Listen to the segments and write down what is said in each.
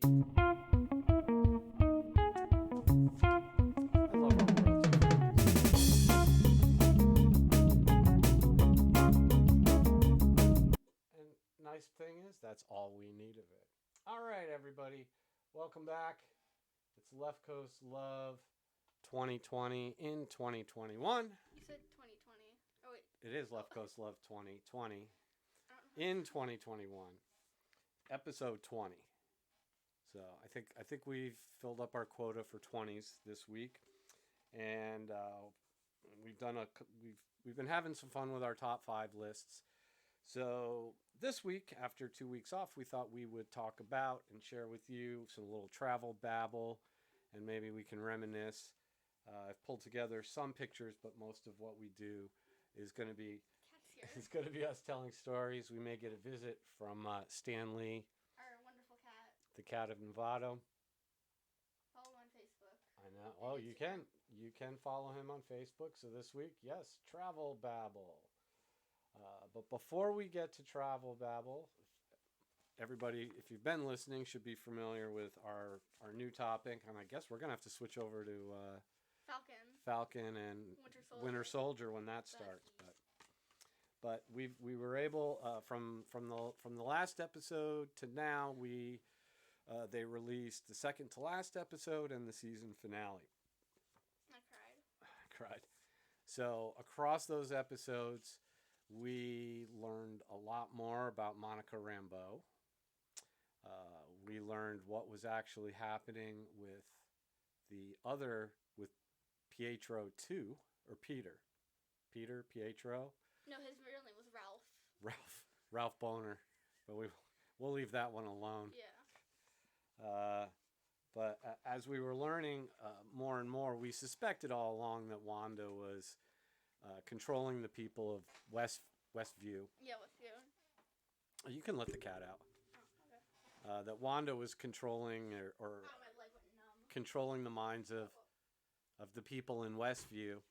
And nice thing is, that's all we need of it. All right, everybody, welcome back. It's Left Coast Love 2020 in 2021. You said 2020. Oh, wait. It is Left Coast Love 2020 in 2021, episode 20. So I think we've filled up our quota for 20s this week, and we've been having some fun with our top 5 lists. So this week, after 2 weeks off, we thought we would talk about and share with you some little travel babble, and maybe we can reminisce. I've pulled together some pictures, but most of what we do is going to be us telling stories. We may get a visit from Stan Lee, Our wonderful cat. the cat of Novato. Follow him on Facebook. I know. Oh, you can follow him on Facebook. So this week, yes, travel babble. But before we get to travel babble, everybody, if you've been listening, should be familiar with our new topic, and I guess we're gonna have to switch over to Falcon and Winter Soldier when that starts. But we were able from the last episode to now they released the second to last episode and the season finale. I cried. So across those episodes, we learned a lot more about Monica Rambeau. We learned what was actually happening with Pietro 2, or Pietro. No, his real name was Ralph. Ralph Boner, but we'll leave that one alone. Yeah. But as we were learning more and more, we suspected all along that Wanda was controlling the people of Westview. Yeah, Westview. You can let the cat out. Oh, okay. That Wanda was controlling My leg went numb. controlling the minds of the people in Westview,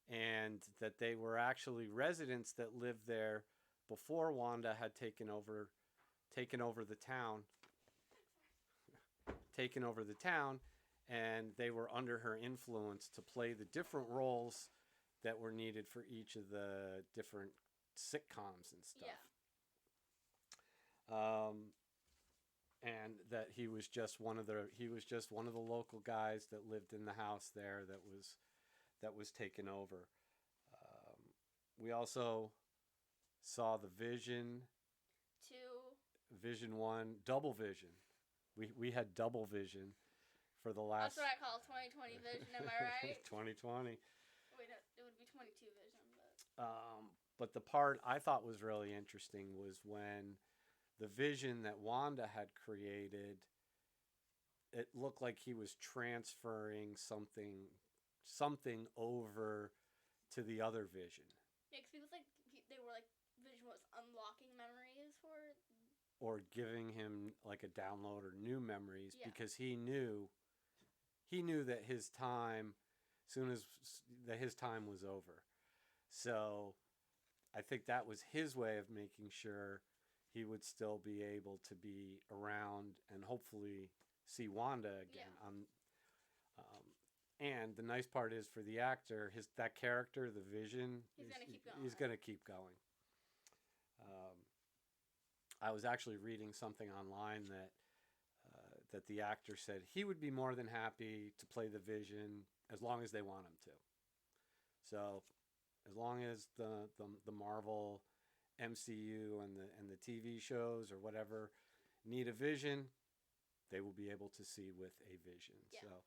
and that they were actually residents that lived there before Wanda had taken over the town. And they were under her influence to play the different roles that were needed for each of the different sitcoms and stuff. Yeah. And that he was just one of the local guys that lived in the house there that was taken over. We also saw the Vision 2. Vision 1, Double Vision. We had Double Vision for the last... That's what I call 2020 Vision, am I right? 2020. Wait, it would be 22 Vision, but... But the part I thought was really interesting was when the Vision that Wanda had created, it looked like he was transferring something over to the other Vision. Yeah, because people they were like, Vision was unlocking memories for... Or giving him like a download or new memories, because he knew that his time was over. So I think that was his way of making sure he would still be able to be around and hopefully see Wanda again. Yeah. And the nice part is for the actor, that character, the Vision, he's going to keep going. I was actually reading something online that the actor said he would be more than happy to play the Vision as long as they want him to. So as long as the Marvel MCU and the TV shows or whatever need a Vision, they will be able to see with a Vision. Yeah. So,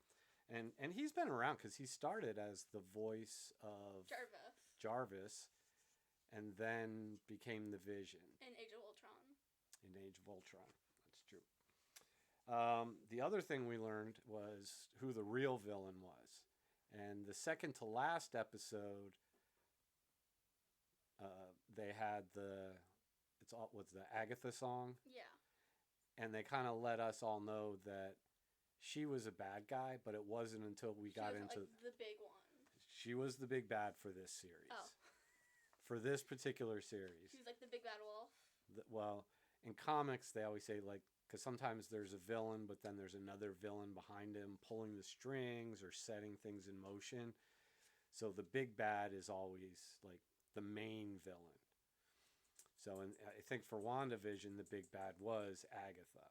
and he's been around because he started as the voice of Jarvis, and then became the Vision in Age of Ultron. That's true. The other thing we learned was who the real villain was, and the second to last episode, they had the Agatha song. Yeah. And they kind of let us all know that she was a bad guy, but it wasn't until we got into the big one. She was the big bad for this series. Oh. For this particular series. She was like the big bad wolf. Well, in comics, they always say like because sometimes there's a villain, but then there's another villain behind him pulling the strings or setting things in motion. So the big bad is always like the main villain. So I think for WandaVision, the big bad was Agatha.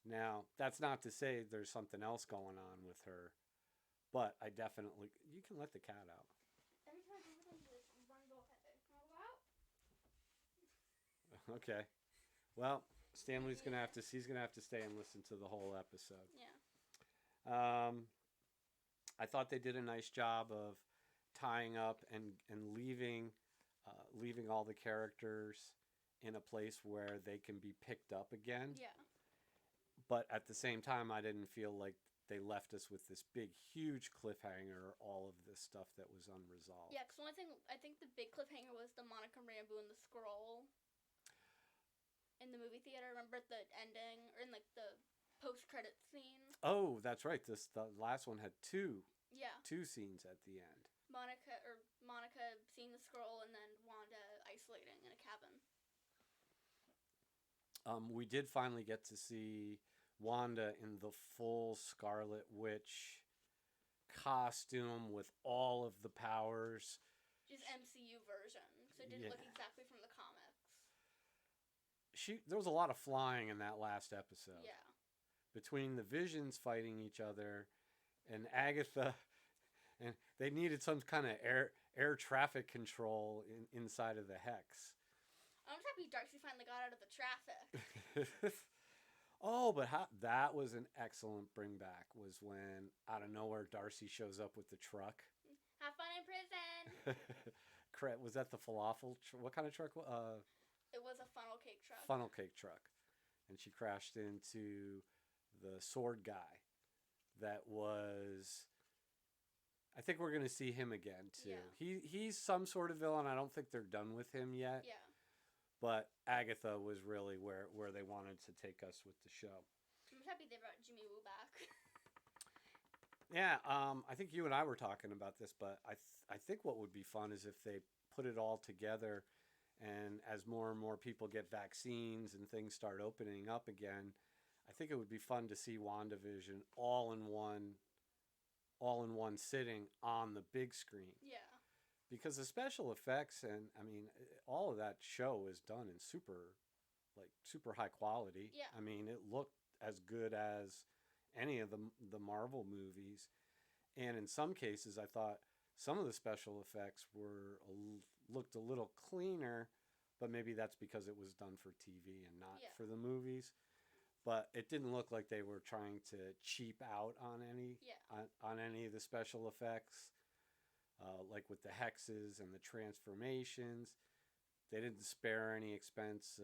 Now, that's not to say there's something else going on with her, but I definitely... You can let the cat out. Every time I do something, just run go ahead. Can I go out? Okay. Well, Stanley's gonna have to. He's gonna have to stay and listen to the whole episode. Yeah. I thought they did a nice job of tying up and leaving all the characters in a place where they can be picked up again. Yeah. But at the same time, I didn't feel like they left us with this big, huge cliffhanger. All of this stuff that was unresolved. Yeah, because the only thing I think the big cliffhanger was the Monica Rambeau and the scroll in the movie theater. Remember at the ending or in like the post-credit scene? Oh, that's right. The last one had two scenes at the end. Monica seeing the scroll and then Wanda isolating in a cabin. We did finally get to see Wanda in the full Scarlet Witch costume with all of the powers. Just MCU version, so it didn't look exactly from the comics. There was a lot of flying in that last episode. Yeah. Between the Visions fighting each other and Agatha, and they needed some kind of air traffic control inside of the Hex. I'm just happy Darcy finally got out of the traffic. Oh, but that was an excellent bring back, was when out of nowhere Darcy shows up with the truck. Have fun in prison. Was that the falafel? What kind of truck? It was a funnel cake truck. Funnel cake truck. And she crashed into the sword guy. That was... I think we're going to see him again, too. Yeah. He's some sort of villain. I don't think they're done with him yet. Yeah. But Agatha was really where they wanted to take us with the show. I'm happy they brought Jimmy Woo back. Yeah, I think you and I were talking about this, but I think what would be fun is if they put it all together, and as more and more people get vaccines and things start opening up again, I think it would be fun to see WandaVision all in one sitting on the big screen. Yeah. Because the special effects and I mean all of that show is done in super high quality. Yeah. I mean it looked as good as any of the Marvel movies, and in some cases I thought some of the special effects looked a little cleaner, but maybe that's because it was done for TV and not for the movies. But it didn't look like they were trying to cheap out on any of the special effects. Like with the hexes and the transformations, they didn't spare any expense.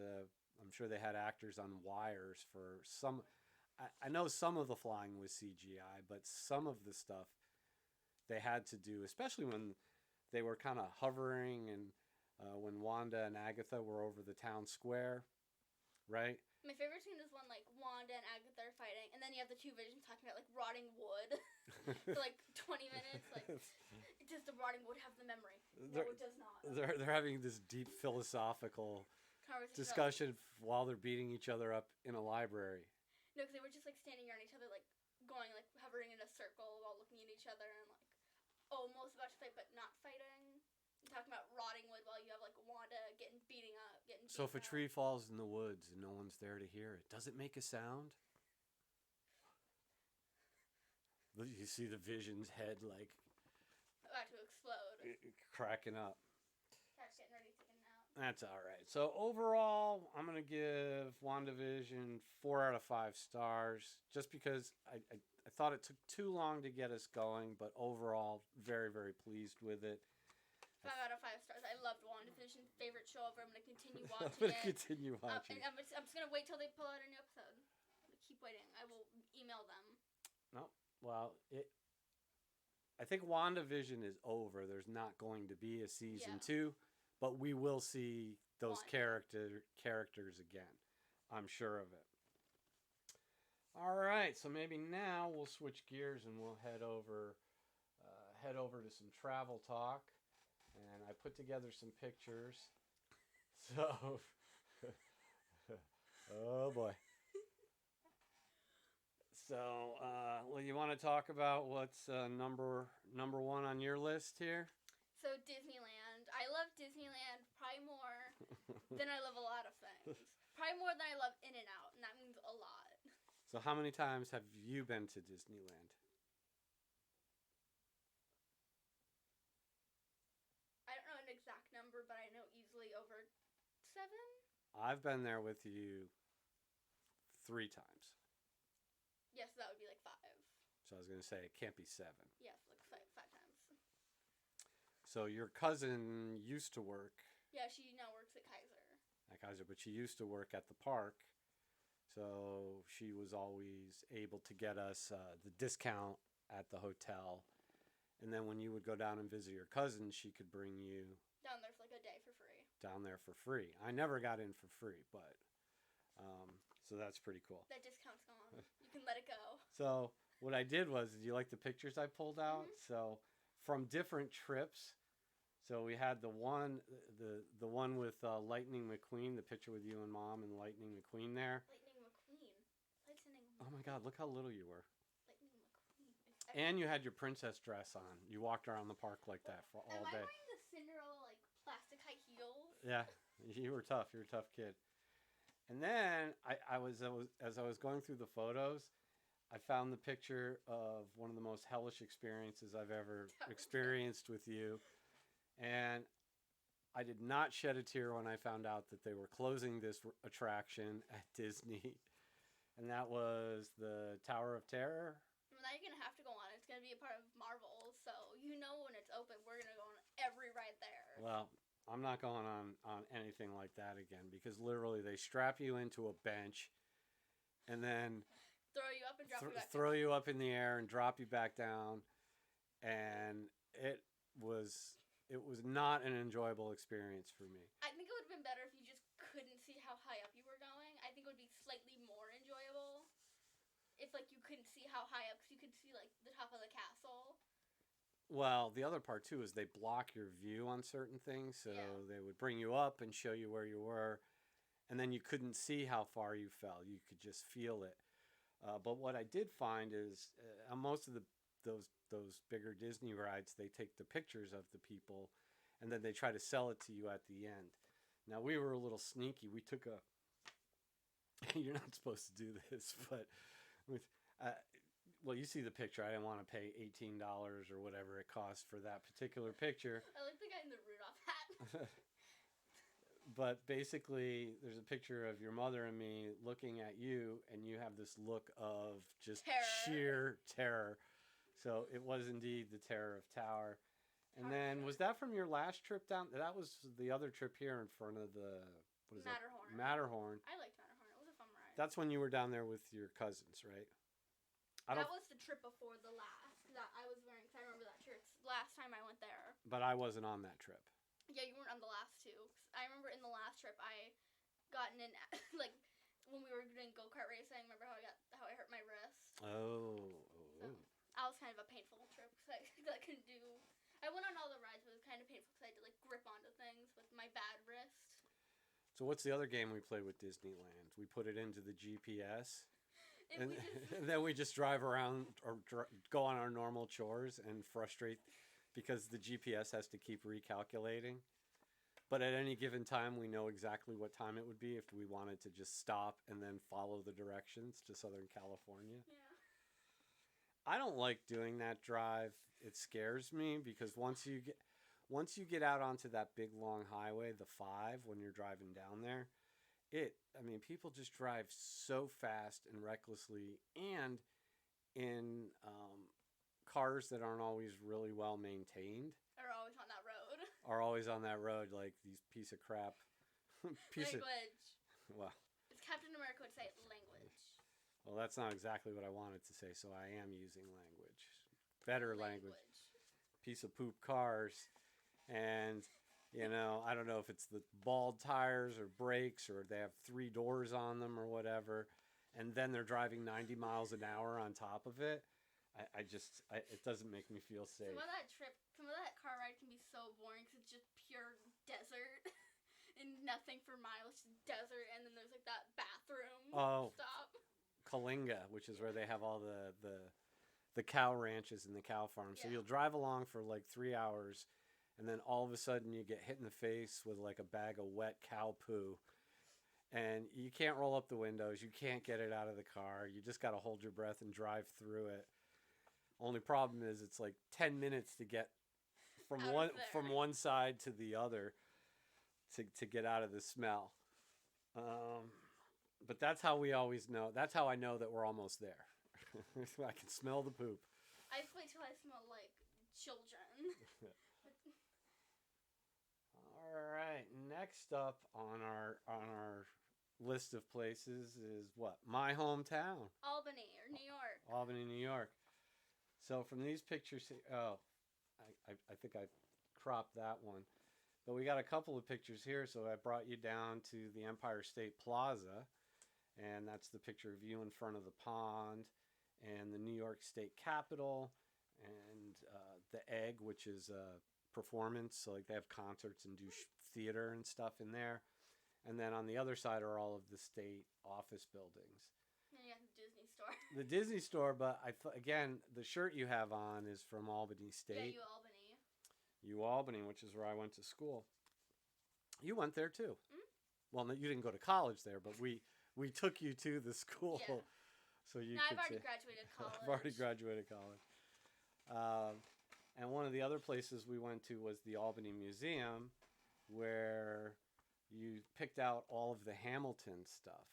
I'm sure they had actors on wires for some. I know some of the flying was CGI, but some of the stuff they had to do, especially when they were kind of hovering and when Wanda and Agatha were over the town square, right? My favorite scene is when like Wanda and Agatha are fighting, and then you have the two Visions talking about like rotting wood for like 20 minutes. Like, does the rotting wood have the memory? No, it does not. They're having this deep philosophical discussion while they're beating each other up in a library. No, because they were just like standing around each other, like going like hovering in a circle while looking at each other and like almost about to fight but not fighting. Talking about rotting wood while you have like Wanda getting beaten up. So if a tree falls in the woods and no one's there to hear it, does it make a sound? You see the Vision's head like about to explode, cracking up. Cat's getting ready to take a nap. That's all right. So overall, I'm gonna give WandaVision 4 out of 5 stars, just because I thought it took too long to get us going, but overall, very, very pleased with it. 5 out of 5 stars. I loved WandaVision. Favorite show ever. I'm going to continue watching I'm going to continue watching. And I'm just going to wait till they pull out a new episode. Keep waiting. I will email them. No. Well, I think WandaVision is over. There's not going to be a season 2, but we will see those characters again. I'm sure of it. All right. So maybe now we'll switch gears and we'll head over to some travel talk. And I put together some pictures. So, oh boy. So, well, you want to talk about what's number one on your list here? So Disneyland. I love Disneyland probably more than I love a lot of things. Probably more than I love In-N-Out, and that means a lot. So how many times have you been to Disneyland? I don't know an exact number, but I know easily over 7. I've been there with you 3 times. Yes, that would be like 5. So I was going to say it can't be 7. Yes, like 5 times. So your cousin used to work Yeah, she now works at Kaiser. but she used to work at the park. So she was always able to get us the discount at the hotel. And then when you would go down and visit your cousin, she could bring you Down there for like a day for free. down there for free. I never got in for free, but so that's pretty cool. That discount's gone. You can let it go. So what I did was, did you like the pictures I pulled out? Mm-hmm. So from different trips. So we had the one with Lightning McQueen, the picture with you and Mom and Lightning McQueen there. Lightning McQueen. Oh my God, look how little you were. Lightning McQueen. And you had your princess dress on. You walked around the park like that for all day. Am I wearing the Cinderella like plastic high heels? Yeah, you were tough. You're a tough kid. And then as I was going through the photos, I found the picture of one of the most hellish experiences I've ever experienced with you. And I did not shed a tear when I found out that they were closing this attraction at Disney. And that was the Tower of Terror. Well, now you're going to have to go on. It's going to be a part of Marvel. So you know when it's open, we're going to go on every ride there. Well, I'm not going on anything like that again, because literally they strap you into a bench and then throw you up and drop you back throw down. you up in the air and drop you back down. And it was not an enjoyable experience for me. I think it would have been better if you just couldn't see how high up you were going. I think it would be slightly more enjoyable if like you couldn't see how high up, because you could see like the top of the castle. Well, the other part too is they block your view on certain things, so they would bring you up and show you where you were, and then you couldn't see how far you fell. You could just feel it. But what I did find is on most of those bigger Disney rides, they take the pictures of the people, and then they try to sell it to you at the end. Now, we were a little sneaky. We took a... You're not supposed to do this, but... well, you see the picture. I didn't want to pay $18 or whatever it cost for that particular picture. I like the guy in the Rudolph hat. But basically, there's a picture of your mother and me looking at you, and you have this look of just sheer terror. So it was indeed the Terror of Tower. And then, was that from your last trip down? That was the other trip here in front of the, what is Matterhorn. it? Matterhorn. I liked Matterhorn. It was a fun ride. That's when you were down there with your cousins, right? That was the trip before the last. That I was wearing, because I remember that trip. Last time I went there. But I wasn't on that trip. Yeah, you weren't on the last two. I remember in the last trip I gotten in, like, when we were doing go-kart racing, remember how I hurt my wrist? Oh. So, that was kind of a painful trip, because I couldn't do... I went on all the rides, but it was kind of painful because I had to, like, grip onto things with my bad wrist. So what's the other game we play with Disneyland? We put it into the GPS, and then we just drive around or go on our normal chores and frustrate because the GPS has to keep recalculating. But at any given time, we know exactly what time it would be if we wanted to just stop and then follow the directions to Southern California. Yeah. I don't like doing that drive. It scares me because once you get out onto that big long highway, the 5, when you're driving down there, people just drive so fast and recklessly, and in cars that aren't always really well maintained. Are always on that road. Like these piece of crap. Language. Well. As Captain America would say, language. Well, that's not exactly what I wanted to say, so I am using language. Better language. Piece of poop cars. And, I don't know if it's the bald tires or brakes or they have 3 doors on them or whatever. And then they're driving 90 miles an hour on top of it. It doesn't make me feel safe. Some of that car ride can be so boring because it's just pure desert and nothing for miles, just desert. And then there's like that bathroom stop. Kalinga, which is where they have all the cow ranches and the cow farms. So Yeah. you'll drive along for like 3 hours, and then all of a sudden you get hit in the face with like a bag of wet cow poo. And you can't roll up the windows. You can't get it out of the car. You just got to hold your breath and drive through it. Only problem is it's like 10 minutes to get from Out of there. one side to the other to get out of the smell. But that's how we always know. That's how I know that we're almost there. I can smell the poop. I just wait till I smell like children. All right. Next up on our list of places is what? My hometown. Albany or New York. Albany, New York. So from these pictures, I think I cropped that one. But we got a couple of pictures here, so I brought you down to the Empire State Plaza, and that's the picture of you in front of the pond, and the New York State Capitol, and the Egg, which is a performance, so like they have concerts and do theater and stuff in there. And then on the other side are all of the state office buildings. And you got the Disney store. The Disney store, but again, the shirt you have on is from Albany State. Yeah, Albany. Albany, which is where I went to school. You went there too. Mm-hmm. Well, no, you didn't go to college there, but we took you to the school. Yeah. So you No, could I've already say, graduated college. I've already graduated college. And one of the other places we went to was the Albany Museum, where you picked out all of the Hamilton stuff.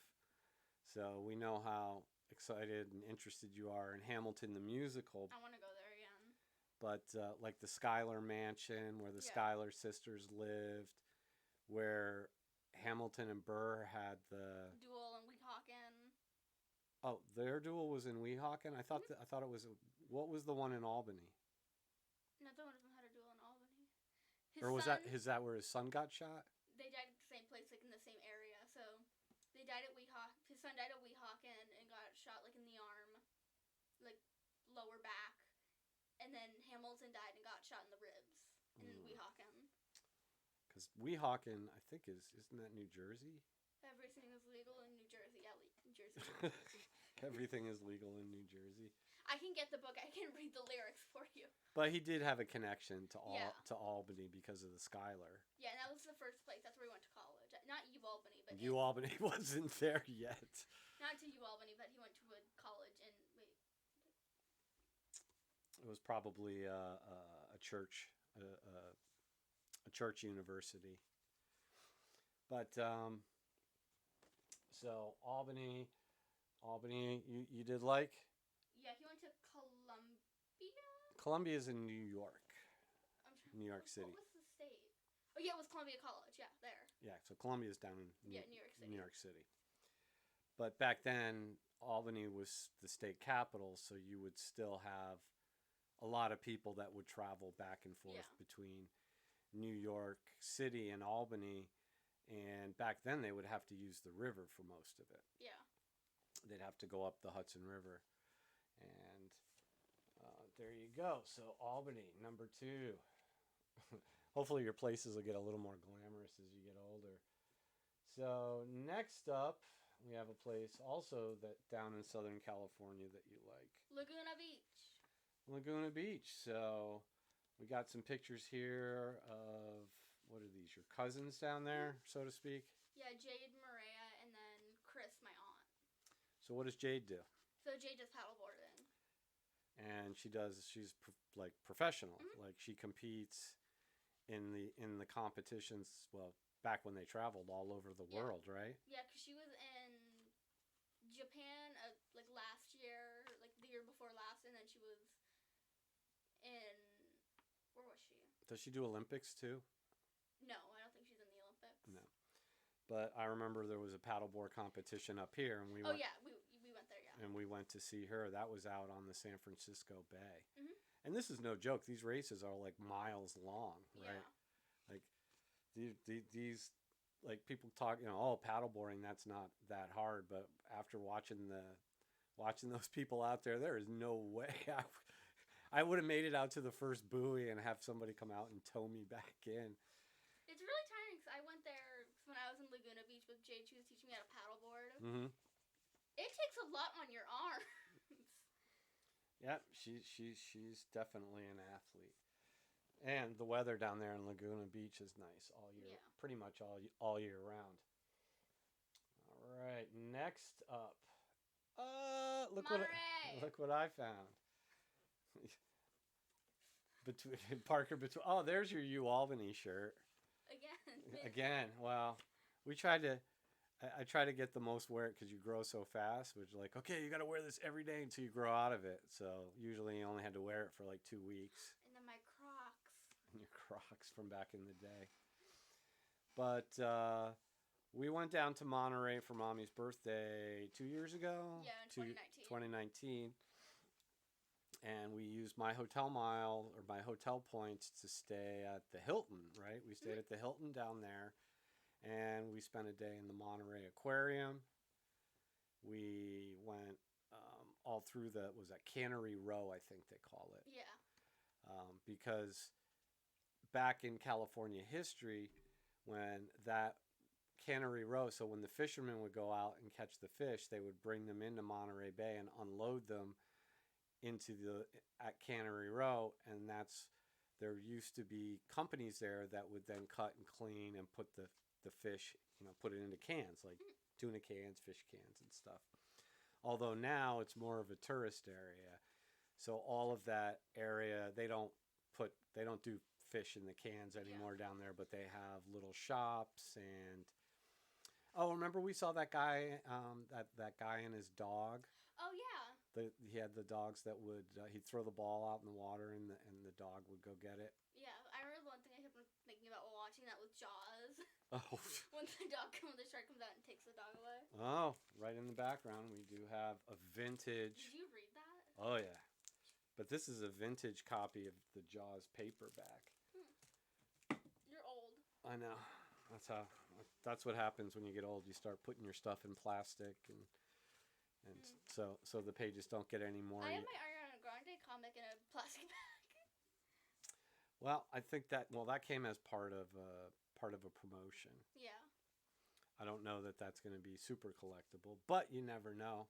So we know how excited and interested you are in Hamilton the musical. I want to go there again. But like the Schuyler Mansion, where the Schuyler sisters lived, where Hamilton and Burr had the Duel in Weehawken. Oh, their duel was in Weehawken. I thought I thought it was. What was the one in Albany? Neither one of them had a duel in Albany. Or was that where his son got shot? They died at the same place, like in the same area. So they died at Weehawken. His son died at Weehawken and got shot like in the arm, like lower back. And then Hamilton died and got shot in the ribs in Weehawken. Because Weehawken, I think isn't that New Jersey? Everything is legal in New Jersey. Yeah, New Jersey. Everything is legal in New Jersey. I can get the book. I can read the lyrics for you. But he did have a connection to Albany because of the Schuyler. Yeah, and that was the first place. That's where he went to college. Not Albany, but Albany wasn't there yet. Not to Albany, but he went to a college in It was probably a church, a church university. But so Albany, you did like? Yeah, he went to Columbia. Columbia is in New York. New York City. What was the state? Oh yeah, it was Columbia College. Yeah, there. Yeah, so Columbia is down in New York City. New York City. But back then, Albany was the state capital, so you would still have a lot of people that would travel back and forth between New York City and Albany. And back then, they would have to use the river for most of it. Yeah. They'd have to go up the Hudson River. And there you go. So Albany, number 2. Hopefully your places will get a little more glamorous as you get older. So next up, we have a place also that down in Southern California that you like. Laguna Beach. Laguna Beach. So we got some pictures here of, what are these, your cousins down there, so to speak? Yeah, Jade, Maria, and then Chris, my aunt. So what does Jade do? So Jade does paddleboarding. And she's like professional. Like she competes in the competitions, well, back when they traveled all over the world, right? Yeah, because she was in Japan like last year, like the year before last, and then she was in, where was she? Does she do Olympics too? No, I don't think she's in the Olympics. No. But I remember there was a paddleboard competition up here, and we went went there, yeah. and we went to see her. That was out on the San Francisco Bay. Mm-hmm. And this is no joke. These races are like miles long, right? Yeah. Like these like people talk, paddleboarding, that's not that hard. But after watching those people out there, there is no way I would have made it out to the first buoy and have somebody come out and tow me back in. It's really tiring because I went there when I was in Laguna Beach with Jade. She was teaching me how to paddleboard. Mm-hmm. It takes a lot on your arms. Yep, she's definitely an athlete. And the weather down there in Laguna Beach is nice all year, pretty much all year round. All right, next up. Look what I found. Parker, there's your U Albany shirt. Again, well, we tried to. I try to get the most wear it because you grow so fast. Which like, okay, you got to wear this every day until you grow out of it. So usually you only had to wear it for like 2 weeks. And then my Crocs. Your Crocs from back in the day. But we went down to Monterey for Mommy's birthday 2 years ago. Yeah, in 2019. And we used my hotel mile or my hotel points to stay at the Hilton, right? We stayed at the Hilton down there. And we spent a day in the Monterey Aquarium. We went all through Cannery Row, I think they call it. Yeah. Because back in California history, when that Cannery Row, so when the fishermen would go out and catch the fish, they would bring them into Monterey Bay and unload them at Cannery Row, and there used to be companies there that would then cut and clean and put the fish, put it into cans, like tuna cans, fish cans, and stuff. Although now it's more of a tourist area, so all of that area they don't do fish in the cans anymore down there, but they have little shops and. Oh, remember we saw that guy, that guy and his dog. Oh yeah. He had the dogs that would he'd throw the ball out in the water and the dog would go get it. Yeah, I remember one thing I kept thinking about while watching that was Jaws. Oh. When the shark comes out and takes the dog away. Oh, right in the background we do have a vintage. Did you read that? Oh yeah, but this is a vintage copy of the Jaws paperback. You're old. I know. That's what happens when you get old. You start putting your stuff in plastic and so the pages don't get any more. I have my Ariana Grande comic in a plastic bag. Well, I think that came as part of a promotion. Yeah. I don't know that that's going to be super collectible, but you never know.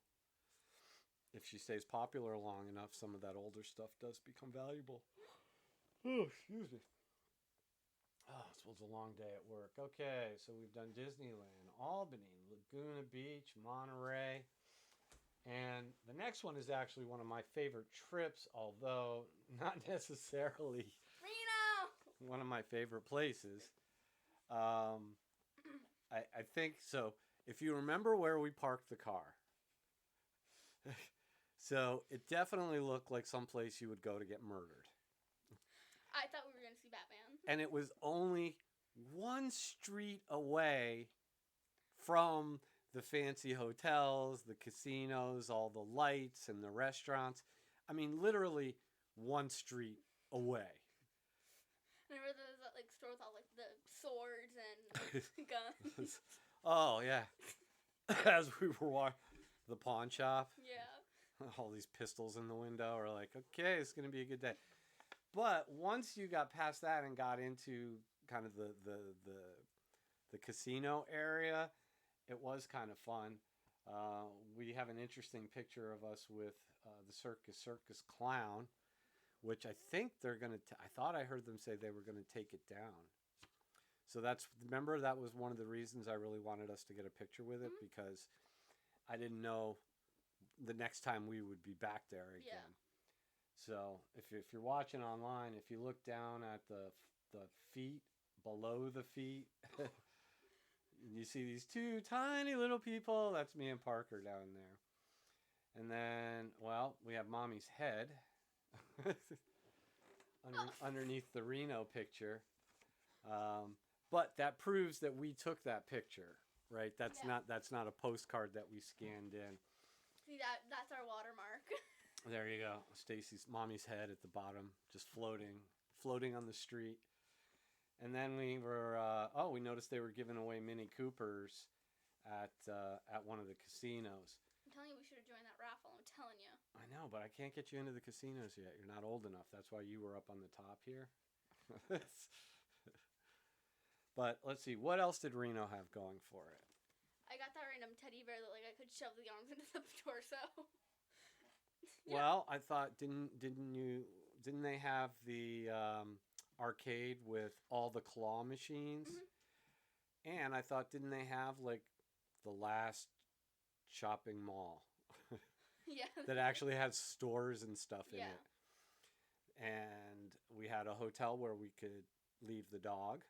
If she stays popular long enough, some of that older stuff does become valuable. Oh, excuse me. Oh, this was a long day at work. Okay, so we've done Disneyland, Albany, Laguna Beach, Monterey. And the next one is actually one of my favorite trips, although not necessarily Reno! One of my favorite places. I think so. If you remember where we parked the car, so it definitely looked like someplace you would go to get murdered. I thought we were going to see Batman. And it was only one street away from the fancy hotels, the casinos, all the lights and the restaurants. I mean, literally one street away. Remember that store with all the swords and guns? Oh yeah. As we were walking the pawn shop. Yeah. All these pistols in the window. We're like, okay, it's gonna be a good day. But once you got past that and got into kind of the casino area, it was kind of fun. We have an interesting picture of us with the circus clown, which I think they're going to, I thought I heard them say they were going to take it down. So remember that was one of the reasons I really wanted us to get a picture with it, because I didn't know the next time we would be back there again. Yeah. So if you're watching online, if you look down at the feet, below the feet, you see these two tiny little people. That's me and Parker down there. And then, we have Mommy's head underneath the Reno picture. But that proves that we took that picture, right? That's not a postcard that we scanned in. See, that's our watermark. There you go. Mommy's head at the bottom, just floating on the street. And then we were, we noticed they were giving away Mini Coopers at one of the casinos. I'm telling you, we should have joined that raffle. I'm telling you. I know, but I can't get you into the casinos yet. You're not old enough. That's why you were up on the top here. But let's see. What else did Reno have going for it? I got that random teddy bear that like I could shove the arms into the torso. Well, I thought didn't they have the arcade with all the claw machines? Mm-hmm. And I thought didn't they have like the last shopping mall Yeah. that actually had stores and stuff in Yeah. it? And we had a hotel where we could leave the dog.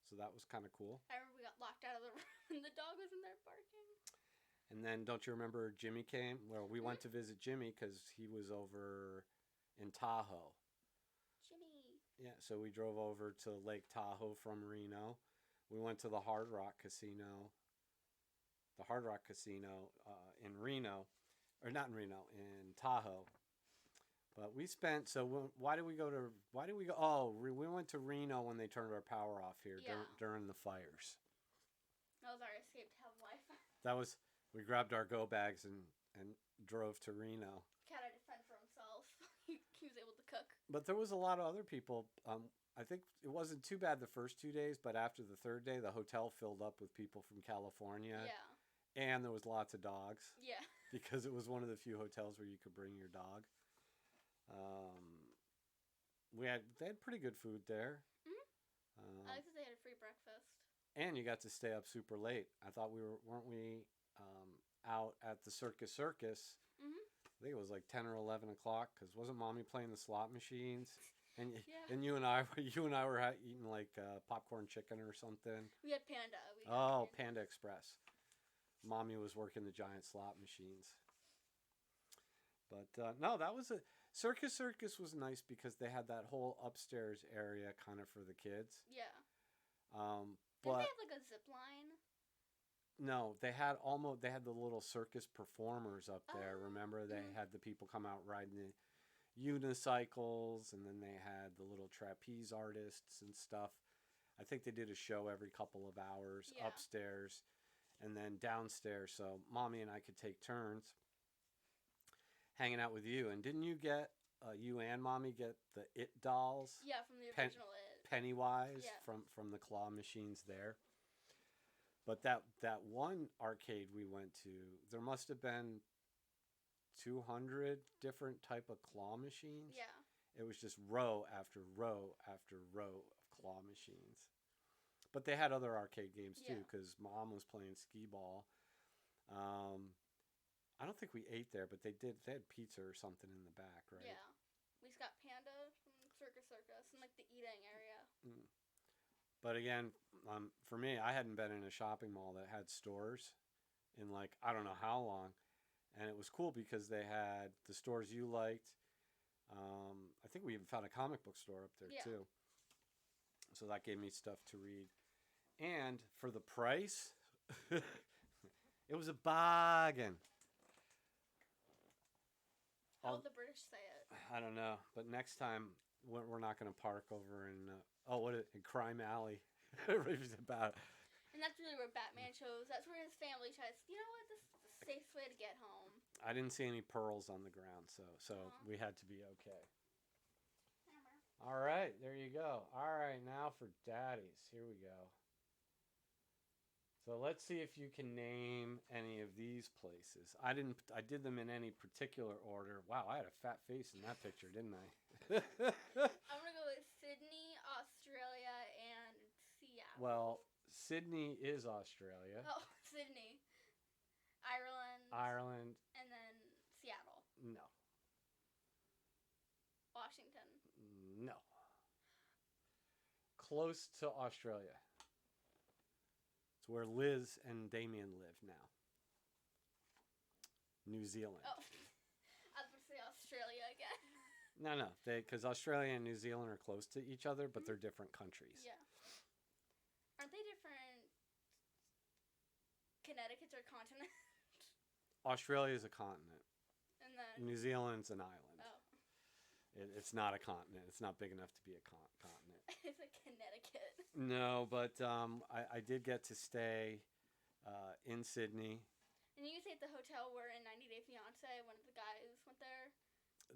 So that was kind of cool. I remember we got locked out of the room and the dog was in there barking. And then don't you remember Jimmy came? Well, we went to visit Jimmy because he was over in Tahoe. Jimmy. Yeah, so we drove over to Lake Tahoe from Reno. We went to the Hard Rock Casino. The Hard Rock Casino in Reno. Or not in Reno, in Tahoe. But we spent, why did we go? Oh, we went to Reno when they turned our power off here during the fires. That was our escape to have Wi-Fi. We grabbed our go bags and drove to Reno. Cat had to fend for himself. He was able to cook. But there was a lot of other people. I think it wasn't too bad the first 2 days, but after the third day, the hotel filled up with people from California. Yeah. And there was lots of dogs. Yeah. Because it was one of the few hotels where you could bring your dog. They had pretty good food there. Mm-hmm. I like that they had a free breakfast. And you got to stay up super late. I thought weren't we out at the Circus? Mm-hmm. I think it was like 10 or 11 o'clock because wasn't Mommy playing the slot machines? And yeah. and you and I were eating like popcorn chicken or something. We had Panda. Panda Express. Mommy was working the giant slot machines. But no, that was Circus was nice because they had that whole upstairs area kind of for the kids. Yeah. But did they have like a zip line? No, they had the little circus performers up there. Remember, they had the people come out riding the unicycles, and then they had the little trapeze artists and stuff. I think they did a show every couple of hours upstairs, and then downstairs. So Mommy and I could take turns hanging out with you. And didn't you get you and Mommy get the It dolls? Yeah, from the original It. Pennywise from the claw machines there. But that one arcade we went to, there must have been 200 different type of claw machines. Yeah. It was just row after row after row of claw machines. But they had other arcade games too, because Mom was playing skee-ball. I don't think we ate there, but they had pizza or something in the back, right? Yeah. We just got Panda from Circus and like the eating area. But again, for me, I hadn't been in a shopping mall that had stores in like, I don't know how long. And it was cool because they had the stores you liked. I think we even found a comic book store up there too. So that gave me stuff to read. And for the price, it was a bargain. How would the British say it? I don't know. But next time, we're not going to park over in in Crime Alley. About it. And that's really where Batman chose. That's where his family tries. You know what? This is the safest way to get home. I didn't see any pearls on the ground, so we had to be okay. All right, there you go. All right, now for Daddies. Here we go. So let's see if you can name any of these places. I did them in any particular order. Wow, I had a fat face in that picture, didn't I? I'm going to go with Sydney, Australia, and Seattle. Well, Sydney is Australia. Oh, Sydney. Ireland. And then Seattle. No. Washington. No. Close to Australia. It's where Liz and Damien live now. New Zealand. Oh, I was going to say Australia again. No, because Australia and New Zealand are close to each other, but they're different countries. Yeah. Aren't they different? Connecticut's a continent. Australia is a continent. And then New Zealand's an island. Oh. It's not a continent. It's not big enough to be a continent. It's like Connecticut. No, but I did get to stay in Sydney. And you stayed at the hotel where in 90 Day Fiancé when the guys went there?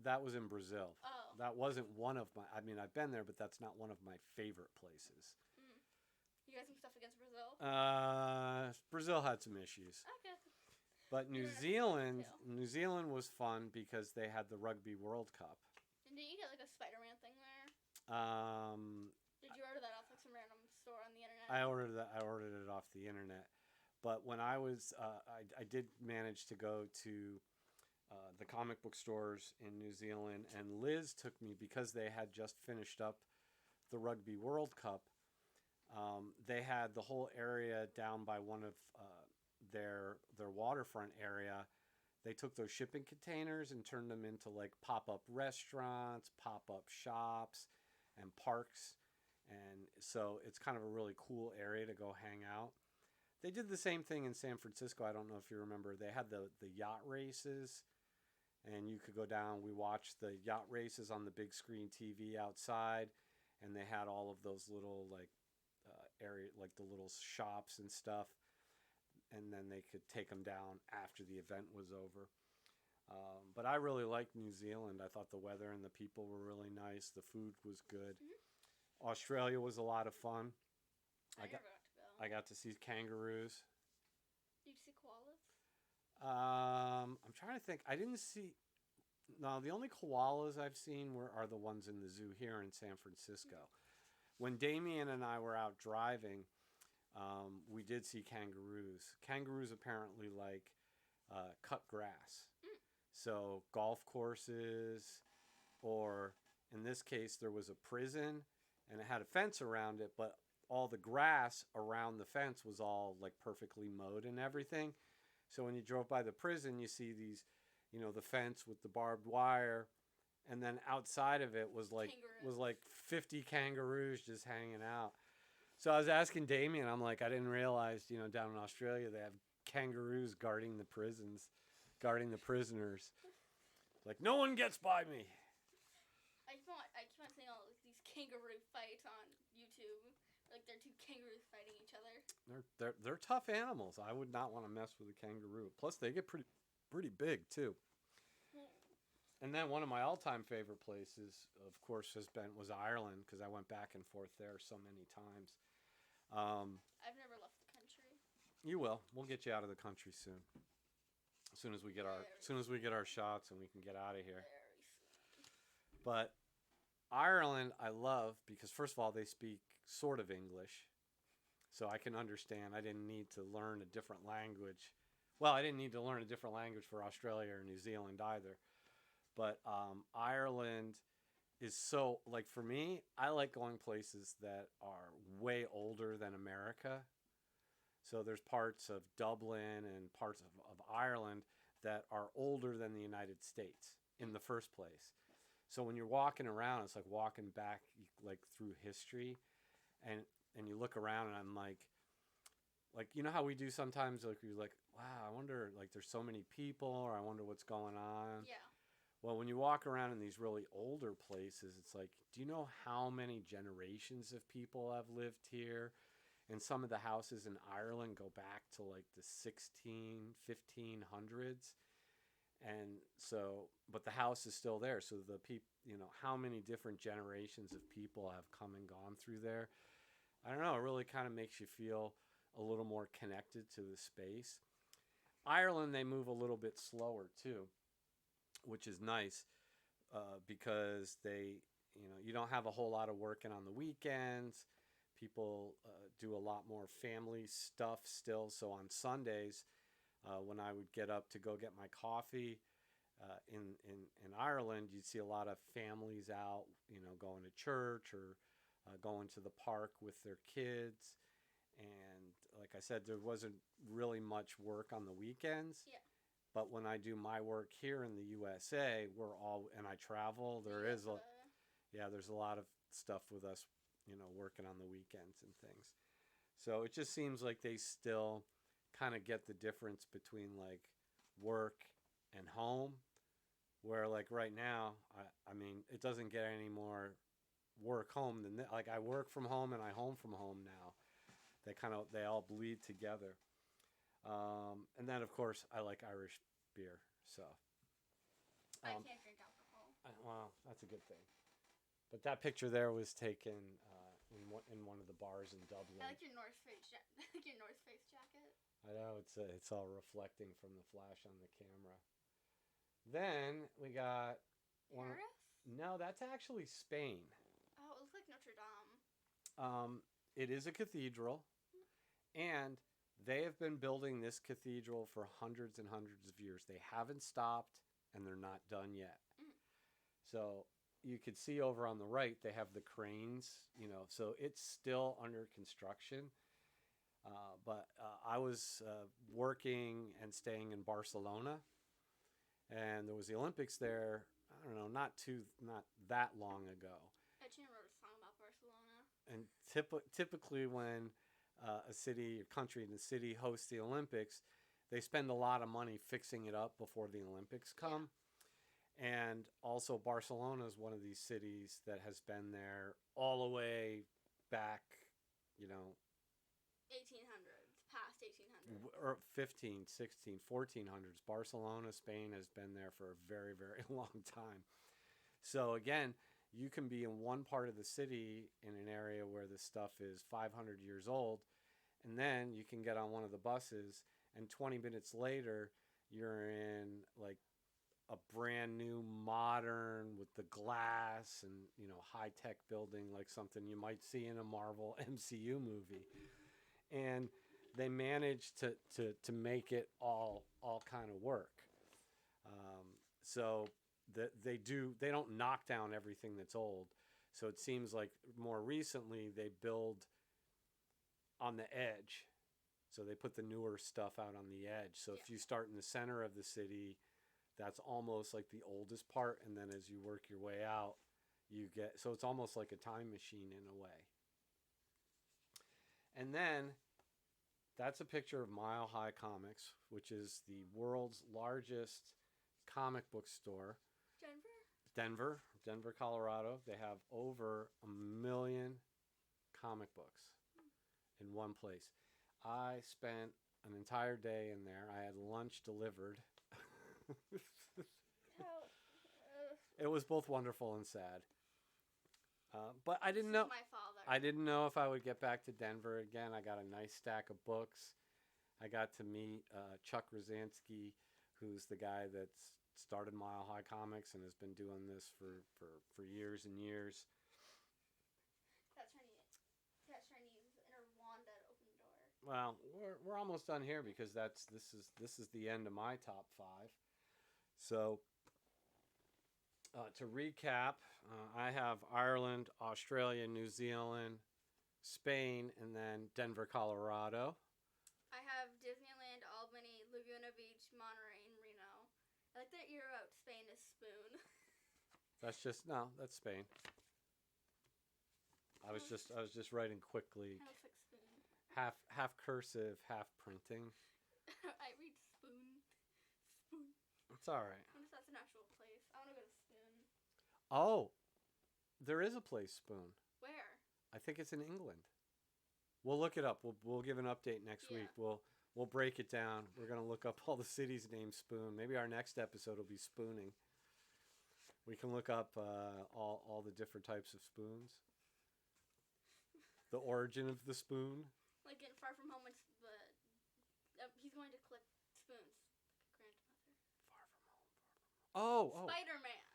That was in Brazil. Oh. That wasn't one of my... I mean, I've been there, but that's not one of my favorite places. You You got some stuff against Brazil? Brazil had some issues. Okay. But New Zealand was fun because they had the Rugby World Cup. And did you get like a Spider-Man thing there? Did you order that off like some random store on the internet? I ordered it off the internet. But when I was, I did manage to go to the comic book stores in New Zealand, and Liz took me because they had just finished up the Rugby World Cup. They had the whole area down by one of their waterfront area. They took those shipping containers and turned them into like pop-up restaurants, pop-up shops, and parks. And so it's kind of a really cool area to go hang out. They did the same thing in San Francisco. I don't know if you remember. They had the yacht races, and you could go down. We watched the yacht races on the big screen TV outside, and they had all of those little like area, like the little shops and stuff, and then they could take them down after the event was over. But I really liked New Zealand. I thought the weather and the people were really nice. The food was good. Mm-hmm. Australia was a lot of fun. I got to see kangaroos. Did you see koalas? I'm trying to think. I didn't see. No, the only koalas I've seen are the ones in the zoo here in San Francisco. Mm-hmm. When Damien and I were out driving, we did see kangaroos. Kangaroos apparently like cut grass. Mm. So golf courses, or in this case, there was a prison, and it had a fence around it, but all the grass around the fence was all like perfectly mowed and everything. So when you drove by the prison, you see these, the fence with the barbed wire, and then outside of it was like 50 kangaroos just hanging out. So I was asking Damien, I'm like, I didn't realize, down in Australia they have kangaroos guarding the prisons, guarding the prisoners. Like, no one gets by me. I keep on seeing all these kangaroo fights on YouTube. Like they're two kangaroos fighting each other. They're tough animals. I would not want to mess with a kangaroo. Plus, they get pretty big too. And then one of my all-time favorite places, of course, was Ireland, because I went back and forth there so many times. I've never left the country. You will. We'll get you out of the country soon. As soon as we get our shots and we can get out of here. But Ireland, I love because first of all, they speak sort of English, so I can understand. I didn't need to learn a different language. Well, I didn't need to learn a different language for Australia or New Zealand either. But Ireland is so, like, for me, I like going places that are way older than America. So there's parts of Dublin and parts of Ireland that are older than the United States in the first place. So when you're walking around, it's like walking back like through history, and you look around and I'm like how we do sometimes, like you're like, wow, I wonder, like there's so many people, or I wonder what's going on. Yeah. Well, when you walk around in these really older places, it's like, do you know how many generations of people have lived here? And some of the houses in Ireland go back to like the 1500s. And so, but the house is still there. So the people, how many different generations of people have come and gone through there? I don't know. It really kind of makes you feel a little more connected to the space. Ireland, they move a little bit slower too, which is nice because they, you don't have a whole lot of working on the weekends. People do a lot more family stuff still. So on Sundays, when I would get up to go get my coffee in Ireland, you'd see a lot of families out, going to church or going to the park with their kids. And like I said, there wasn't really much work on the weekends. Yeah. But when I do my work here in the USA, and I travel, there's a lot of stuff with us, working on the weekends and things. So it just seems like they still kind of get the difference between like work and home, where like right now, I mean, it doesn't get any more work home than like I work from home and I home from home now. They all bleed together. And then of course I like Irish beer, so. I can't drink alcohol. Well, that's a good thing. But that picture there was taken in one of the bars in Dublin. I like your North Face your North Face jacket. I know it's all reflecting from the flash on the camera. Then we got Paris? No, that's actually Spain. Oh, it looks like Notre Dame. It is a cathedral, and they have been building this cathedral for hundreds and hundreds of years. They haven't stopped, and they're not done yet. So you could see over on the right, they have the cranes, so it's still under construction. But I was working and staying in Barcelona, and there was the Olympics there. I don't know, not that long ago. Etienne wrote a song about Barcelona. And typically when a city or country in the city hosts the Olympics, they spend a lot of money fixing it up before the Olympics come. Yeah. And also Barcelona is one of these cities that has been there all the way back, 1800s, past 1800s. Or 15, 16, 1400s. Barcelona, Spain has been there for a very, very long time. So again, you can be in one part of the city in an area where this stuff is 500 years old, and then you can get on one of the buses, and 20 minutes later, you're in like a brand new modern with the glass and, high-tech building like something you might see in a Marvel MCU movie. And they managed to make it all kind of work. So they don't knock down everything that's old. So it seems like more recently they build on the edge. So they put the newer stuff out on the edge. So if you start in the center of the city, that's almost like the oldest part. And then as you work your way out, so it's almost like a time machine in a way. And then that's a picture of Mile High Comics, which is the world's largest comic book store. Denver, Colorado. They have over 1 million comic books in one place. I spent an entire day in there. I had lunch delivered. It was both wonderful and sad. But I didn't know. My father. I didn't know if I would get back to Denver again. I got a nice stack of books. I got to meet Chuck Rosansky, who's the guy that's started Mile High Comics and has been doing this for years and years. That Chinese inner Wanda to open the door. Well, we're almost done here because this is the end of my top 5. So to recap, I have Ireland, Australia, New Zealand, Spain, and then Denver, Colorado. I have Disneyland, Albany, Laguna Beach, Monterey, and Reno. I like that you wrote Spain is spoon. That's Spain. I was just writing quickly. Kind of looks like spoon. Half cursive, half printing. I read spoon. Spoon. It's all right. I wonder if that's an actual place. I want to go to Spoon. Oh, there is a place, Spoon. Where? I think it's in England. We'll look it up. We'll give an update next week. We'll break it down. We're gonna look up all the cities named Spoon. Maybe our next episode will be spooning. We can look up all the different types of spoons. The origin of the spoon. Like in Far From Home, it's he's going to collect spoons. Like a grandmother. Far From Home. Oh. Spider-Man.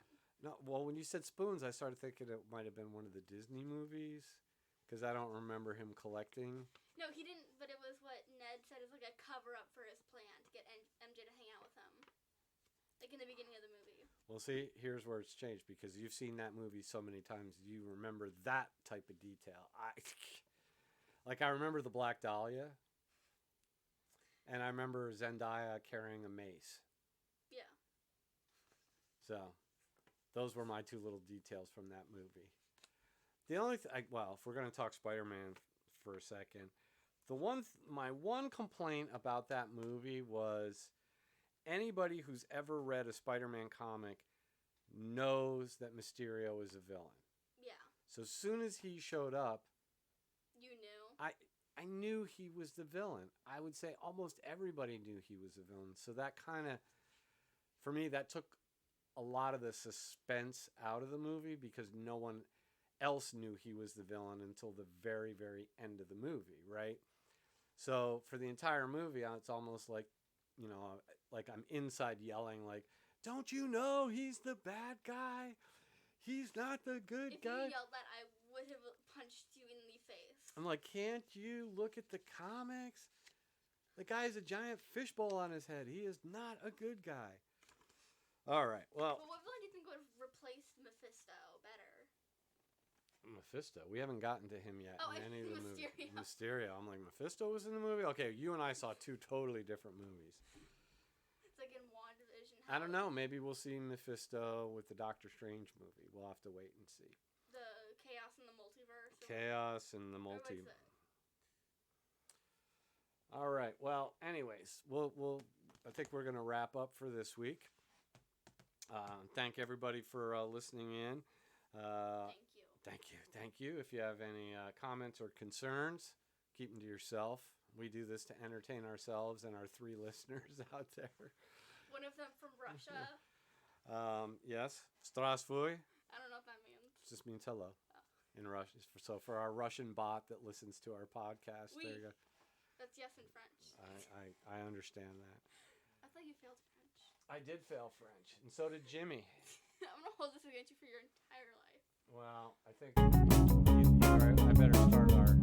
No, well, when you said spoons, I started thinking it might have been one of the Disney movies, because I don't remember him collecting. No, he didn't, but it was what Ned said is like a cover-up for his plan to get MJ to hang out with him. Like in the beginning of the movie. Well, see, here's where it's changed, because you've seen that movie so many times, you remember that type of detail. I remember the Black Dahlia, and I remember Zendaya carrying a mace. Yeah. So, those were my 2 little details from that movie. The only if we're going to talk Spider-Man for a second, my one complaint about that movie was anybody who's ever read a Spider-Man comic knows that Mysterio is a villain. Yeah. So as soon as he showed up, you knew. I knew he was the villain. I would say almost everybody knew he was a villain. So that kind of, for me, that took a lot of the suspense out of the movie, because no one else knew he was the villain until the very, very end of the movie, right? So for the entire movie, it's almost like, like I'm inside yelling, like, don't you know he's the bad guy? He's not the good guy. If you yelled that, I would have punched you in the face. I'm like, can't you look at the comics? The guy has a giant fishbowl on his head. He is not a good guy. All right, well. What villain do you think would have replaced Mephisto better? Mephisto. We haven't gotten to him yet Oh, in any of the Mysterio. movies. Mysterio. I'm like, Mephisto was in the movie? Okay, you and I saw two totally different movies. It's like in WandaVision. I don't know. Maybe we'll see Mephisto with the Doctor Strange movie. We'll have to wait and see. The Chaos in the Multiverse. Chaos in the multiverse. All right. Well, anyways, we'll. I think we're gonna wrap up for this week. Thank everybody for listening in. Thank you. If you have any comments or concerns, keep them to yourself. We do this to entertain ourselves and our 3 listeners out there. One of them from Russia. Yes. Здравствуй. I don't know what that means. It just means hello in Russian. So for our Russian bot that listens to our podcast, Oui. there you go. That's yes in French. I understand that. I thought you failed French. I did fail French, and so did Jimmy. I'm going to hold this against you for your entire life. Well, I think I better start our